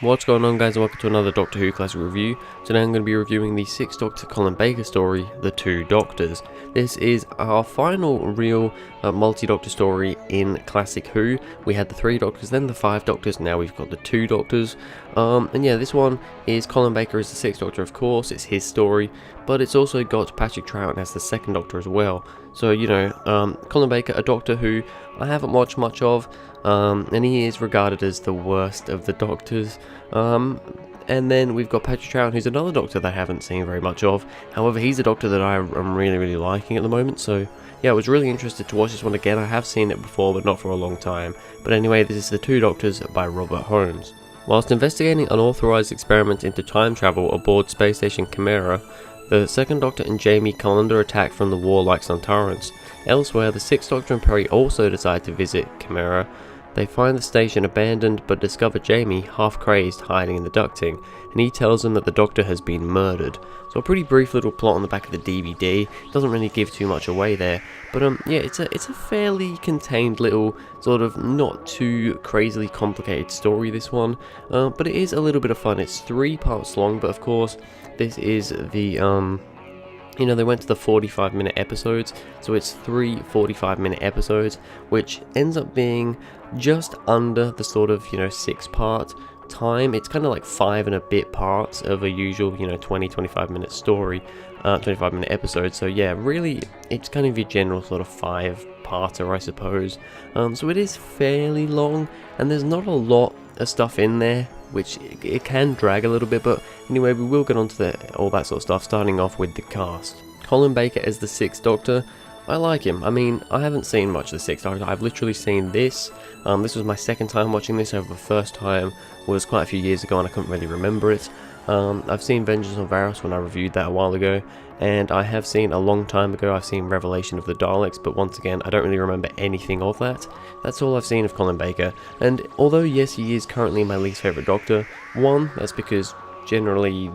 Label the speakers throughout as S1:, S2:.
S1: What's going on, guys, and welcome to another Doctor Who Classic review. Today I'm going to be reviewing the 6th Doctor Colin Baker story, The Two Doctors. This is our final real multi-Doctor story in Classic Who. We had the 3 Doctors, then the 5 Doctors, now we've got the 2 Doctors. And yeah, this one is Colin Baker as the 6th Doctor, of course, it's his story, but it's also got Patrick Troughton as the 2nd Doctor as well. So, you know, Colin Baker, a Doctor who I haven't watched much of, and he is regarded as the worst of the Doctors. And then we've got Patrick Troughton, who's another Doctor that I haven't seen very much of. However, he's a Doctor that I'm really liking at the moment. So yeah, I was really interested to watch this one again. I have seen it before, but not for a long time. But anyway, this is The Two Doctors by Robert Holmes. Whilst investigating unauthorized experiments into time travel aboard space station Chimera, the 2nd Doctor and Jamie come under attack from the warlike Sontarans. Elsewhere, the 6th Doctor and Perry also decide to visit Chimera. They find the station abandoned but discover Jamie, half crazed, hiding in the ducting, and he tells them that the Doctor has been murdered. So a pretty brief little plot on the back of the DVD, doesn't really give too much away there, but yeah, it's a fairly contained little, sort of not too crazily complicated story, this one, but it is a little bit of fun. It's 3 parts long, but of course, this is the, you know, they went to the 45-minute episodes, so it's 3 45-minute episodes, which ends up being just under the sort of, you know, 6-part time. It's kind of like 5 and a bit parts of a usual, you know, 20-25-minute story, 25-minute episode. So yeah, really, it's kind of your general sort of 5-parter, I suppose. So it is fairly long, and there's not a lot of stuff in there, which it can drag a little bit, but anyway, we will get on to all that sort of stuff, starting off with the cast. Colin Baker as the 6th Doctor, I like him. I mean, I haven't seen much of the 6th Doctor. I've literally seen this. This was my 2nd time watching this, over the first time was quite a few years ago and I couldn't really remember it. I've seen Vengeance on Varos when I reviewed that a while ago, and I have seen a long time ago, I've seen Revelation of the Daleks, but once again, I don't really remember anything of that. That's all I've seen of Colin Baker, and although yes, he is currently my least favourite Doctor, one, that's because generally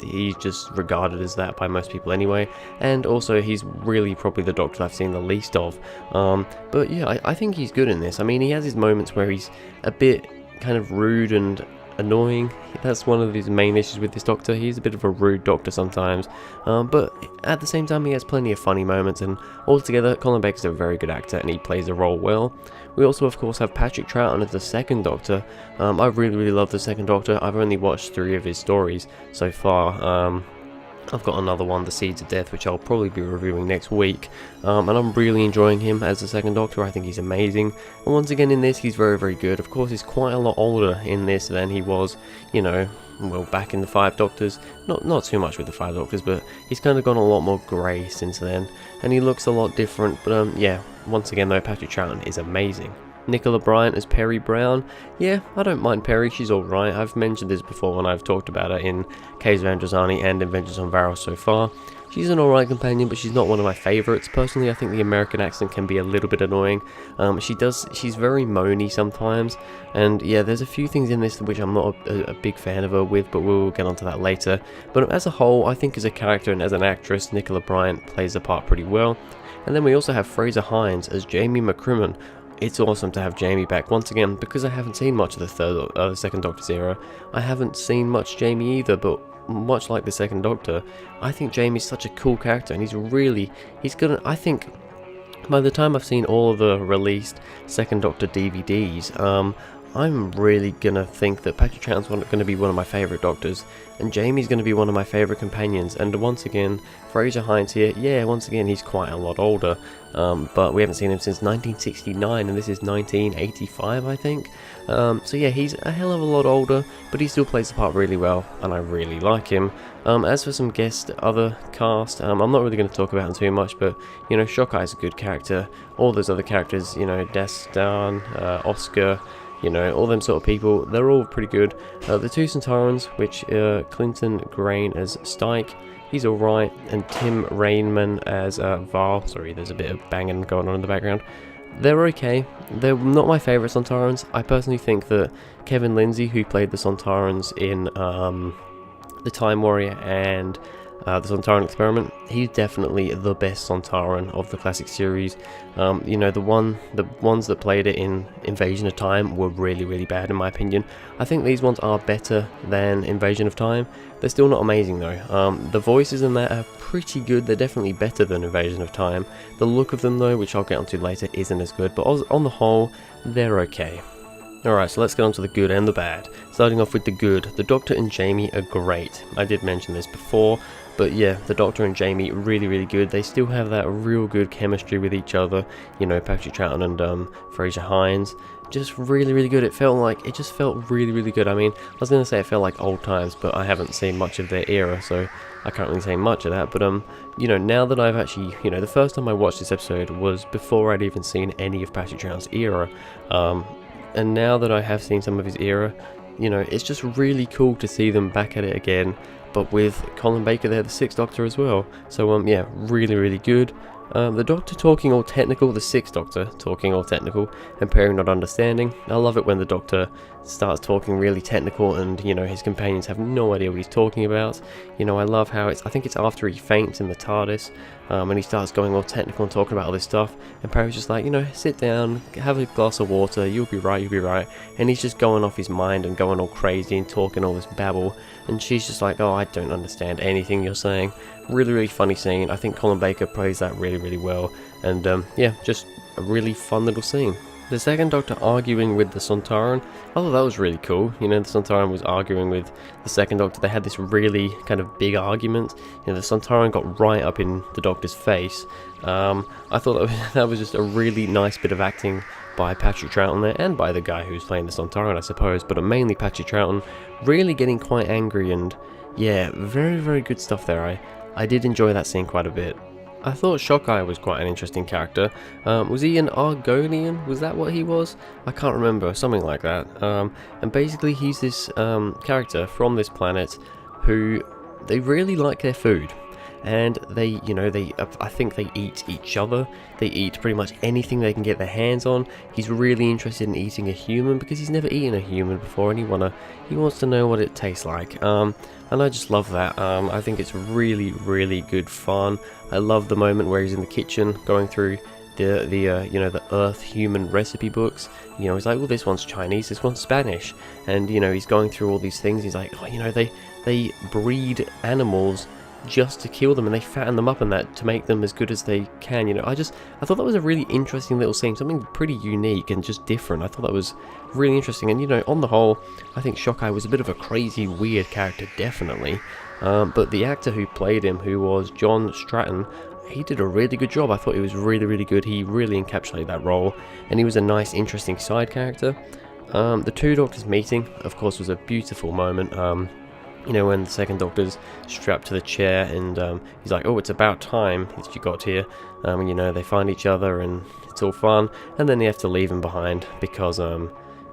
S1: he's just regarded as that by most people anyway, and also he's really probably the Doctor I've seen the least of. But yeah, I think he's good in this. I mean, he has his moments where he's a bit kind of rude and annoying. That's one of his main issues with this Doctor. He's a bit of a rude Doctor sometimes, but at the same time he has plenty of funny moments, and altogether Colin Baker's a very good actor and he plays the role well. We also of course have Patrick Troughton as the 2nd Doctor. I really love the 2nd Doctor. I've only watched 3 of his stories so far. I've got another one, The Seeds of Death, which I'll probably be reviewing next week, and I'm really enjoying him as the 2nd Doctor. I think he's amazing, and once again in this he's very good. Of course, he's quite a lot older in this than he was, you know, well, back in the 5 Doctors. Not too much with the 5 Doctors, but he's kind of gone a lot more grey since then, and he looks a lot different, but yeah, once again though, Patrick Troughton is amazing. Nicola Bryant as Perry Brown. Yeah, I don't mind Perry, she's alright. I've mentioned this before when I've talked about her in Caves of Androzani and in Vengeance on Varos so far. She's an alright companion, but she's not one of my favourites. Personally, I think the American accent can be a little bit annoying. She's very moany sometimes, and yeah, there's a few things in this which I'm not a big fan of her with, but we'll get onto that later. But as a whole, I think as a character and as an actress, Nicola Bryant plays the part pretty well. And then we also have Fraser Hines as Jamie McCrimmon. It's awesome to have Jamie back. Once again, because I haven't seen much of the 2nd Doctor's era, I haven't seen much Jamie either, but much like the 2nd Doctor, I think Jamie's such a cool character, and he's gonna, I think, by the time I've seen all of the released 2nd Doctor DVDs, I'm really gonna think that Patrick Troughton's gonna be one of my favourite Doctors, and Jamie's gonna be one of my favourite companions. And once again, Fraser Hines here, yeah, once again he's quite a lot older, but we haven't seen him since 1969, and this is 1985, I think. So yeah, he's a hell of a lot older, but he still plays the part really well, and I really like him. As for some other cast, I'm not really going to talk about them too much, but you know, Shockeye is a good character. All those other characters, you know, Destan, Oscar, you know, all them sort of people, they're all pretty good. The 2 Sontarans, which Clinton Grain as Stike, he's alright, and Tim Rainman as Val. Sorry, there's a bit of banging going on in the background. They're okay. They're not my favourite Sontarans. I personally think that Kevin Lindsay, who played the Sontarans in The Time Warrior and the Sontaran experiment. He's definitely the best Sontaran of the classic series. You know, the ones that played it in Invasion of Time were really bad in my opinion. I think these ones are better than Invasion of Time. They're still not amazing though. The voices in that are pretty good. They're definitely better than Invasion of Time. The look of them though, which I'll get onto later, isn't as good, but on the whole, they're okay. Alright, so let's get on to the good and the bad. Starting off with the good, the Doctor and Jamie are great. I did mention this before, but yeah, the Doctor and Jamie really good. They still have that real good chemistry with each other. You know, Patrick Troughton and Fraser Hines. Just really good. It just felt really good. I mean, I was going to say it felt like old times, but I haven't seen much of their era, so I can't really say much of that. But you know, now that I've actually, you know, the first time I watched this episode was before I'd even seen any of Patrick Troughton's era. And now that I have seen some of his era, you know, it's just really cool to see them back at it again, but with Colin Baker there, the Sixth Doctor as well. So yeah, really good. The Doctor talking all technical, the Sixth Doctor talking all technical, and Perry not understanding. I love it when the Doctor starts talking really technical and, you know, his companions have no idea what he's talking about. You know, I love how I think it's after he faints in the TARDIS, and he starts going all technical and talking about all this stuff, and Perry's just like, you know, sit down, have a glass of water, you'll be right, and he's just going off his mind and going all crazy and talking all this babble, and she's just like, oh, I don't understand anything you're saying. Really funny scene. I think Colin Baker plays that really well, and yeah, just a really fun little scene. The Second Doctor arguing with the Sontaran, I thought that was really cool. You know, the Sontaran was arguing with the Second Doctor. They had this really kind of big argument. You know, the Sontaran got right up in the Doctor's face. I thought that was just a really nice bit of acting by Patrick Troughton there, and by the guy who's playing the Sontaran, I suppose, but mainly Patrick Troughton, really getting quite angry, and yeah, very good stuff there. I did enjoy that scene quite a bit. I thought Shockeye was quite an interesting character. Was he an Argonian? Was that what he was? I can't remember, something like that. And basically he's this character from this planet who, they really like their food. And they, you know, I think they eat each other. They eat pretty much anything they can get their hands on. He's really interested in eating a human because he's never eaten a human before, and he wants to know what it tastes like. And I just love that. I think it's really good fun. I love the moment where he's in the kitchen going through the you know, the Earth human recipe books. You know, he's like, well, this one's Chinese, this one's Spanish, and you know, he's going through all these things. He's like, oh, you know, they breed animals just to kill them, and they fatten them up and that to make them as good as they can. You know, I thought that was a really interesting little scene, something pretty unique and just different. I thought that was really interesting, and you know, on the whole, I think Shockeye was a bit of a crazy, weird character, definitely. But the actor who played him, who was John Stratton, he did a really good job. I thought he was really good. He really encapsulated that role, and he was a nice, interesting side character. The two Doctors meeting, of course, was a beautiful moment. You know, when the Second Doctor's strapped to the chair, and he's like, oh, it's about time that you got here. And you know, they find each other and it's all fun, and then they have to leave him behind because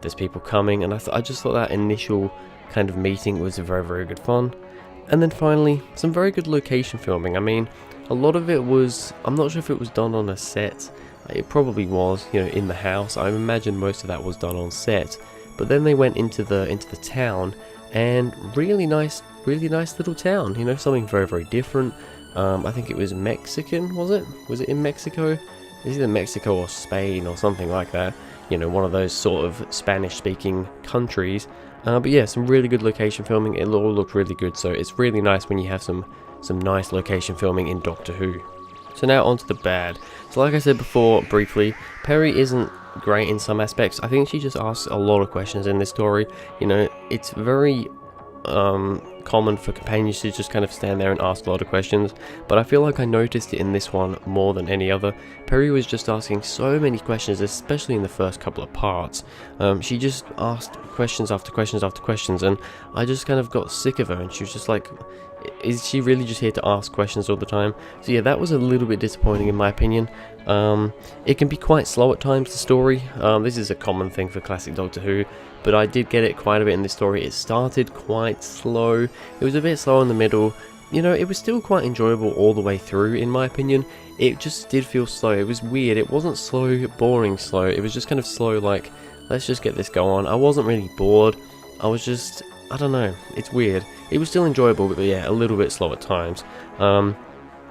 S1: there's people coming, and I just thought that initial kind of meeting was very good fun. And then finally, some very good location filming. I mean, a lot of it was, I'm not sure if it was done on a set. It probably was, you know, in the house. I imagine most of that was done on set. But then they went into the town, and really nice little town, you know, something very different. I think it was Mexican, was it in Mexico? It's either Mexico or Spain or something like that, you know, one of those sort of Spanish speaking countries. But yeah, some really good location filming. It all looked really good, so it's really nice when you have some nice location filming in Doctor Who. So now on to the bad. So like I said before briefly, Perry isn't great in some aspects. I think she just asks a lot of questions in this story. You know, it's very common for companions to just kind of stand there and ask a lot of questions, but I feel like I noticed it in this one more than any other. Perry was just asking so many questions, especially in the first couple of parts. She just asked questions after questions, and I just kind of got sick of her, and she was just like, is she really just here to ask questions all the time? So yeah, that was a little bit disappointing in my opinion. It can be quite slow at times, the story. This is a common thing for classic Doctor Who, but I did get it quite a bit in this story. It started quite slow, it was a bit slow in the middle. You know, it was still quite enjoyable all the way through, in my opinion. It just did feel slow. It was weird. It wasn't slow, boring slow. It was just kind of slow, like, let's just get this going on. I wasn't really bored. I was just, I don't know, it's weird. It was still enjoyable, but yeah, a little bit slow at times. And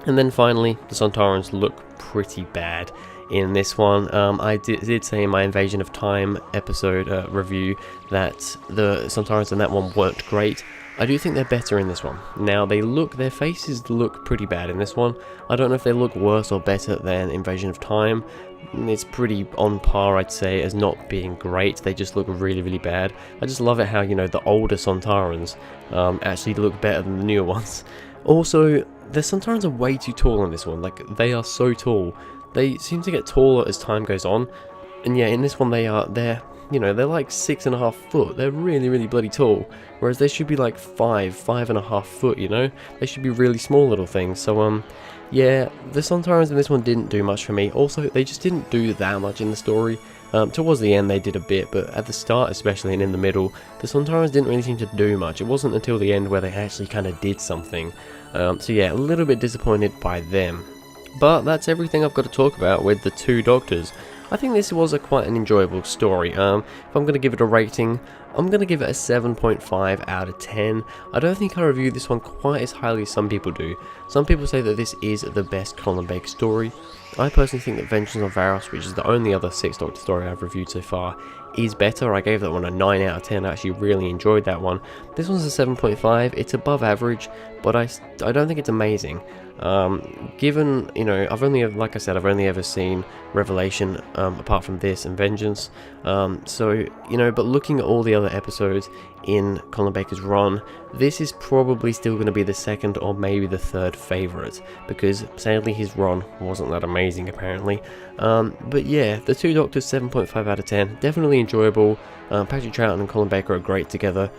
S1: then finally, the Sontarans look pretty bad in this one. I did say in my Invasion of Time episode review that the Sontarans in that one weren't great. I do think they're better in this one. Now, their faces look pretty bad in this one. I don't know if they look worse or better than Invasion of Time. It's pretty on par, I'd say, as not being great. They just look really, really bad. I just love it how, you know, the older Sontarans actually look better than the newer ones. Also, the Sontarans are way too tall in this one. Like, they are so tall. They seem to get taller as time goes on. And yeah, in this one they're like 6.5 foot. They're really, really bloody tall. Whereas they should be like 5.5 foot, you know? They should be really small little things. So, yeah, the Sontarans in this one didn't do much for me. Also, they just didn't do that much in the story. Towards the end they did a bit, but at the start especially and in the middle, the Sontarans didn't really seem to do much. It wasn't until the end where they actually kind of did something. So yeah, a little bit disappointed by them. But that's everything I've got to talk about with the two Doctors. I think this was quite an enjoyable story. If I'm going to give it a rating, I'm going to give it a 7.5 out of 10. I don't think I reviewed this one quite as highly as some people do. Some people say that this is the best Colin Baker story. I personally think that Vengeance on Varos, which is the only other 6 Doctor story I've reviewed so far, is better. I gave that one a 9 out of 10. I actually really enjoyed that one. This one's a 7.5. It's above average, but I don't think it's amazing. Given, you know, like I said, I've only ever seen Revelation apart from this and Vengeance. So, you know, but looking at all the other episodes in Colin Baker's run, this is probably still going to be the second or maybe the third favourite, because sadly his run wasn't that amazing apparently. But yeah, the two Doctors, 7.5 out of 10, definitely enjoyable. Patrick Troughton and Colin Baker are great together.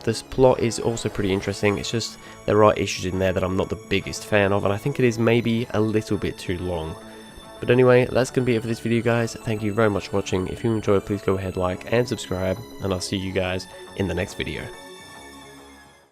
S1: This plot is also pretty interesting. It's just there are issues in there that I'm not the biggest fan of, and I think it is maybe a little bit too long. But anyway, that's going to be it for this video, guys. Thank you very much for watching. If you enjoyed, please go ahead, like and subscribe, and I'll see you guys in the next video.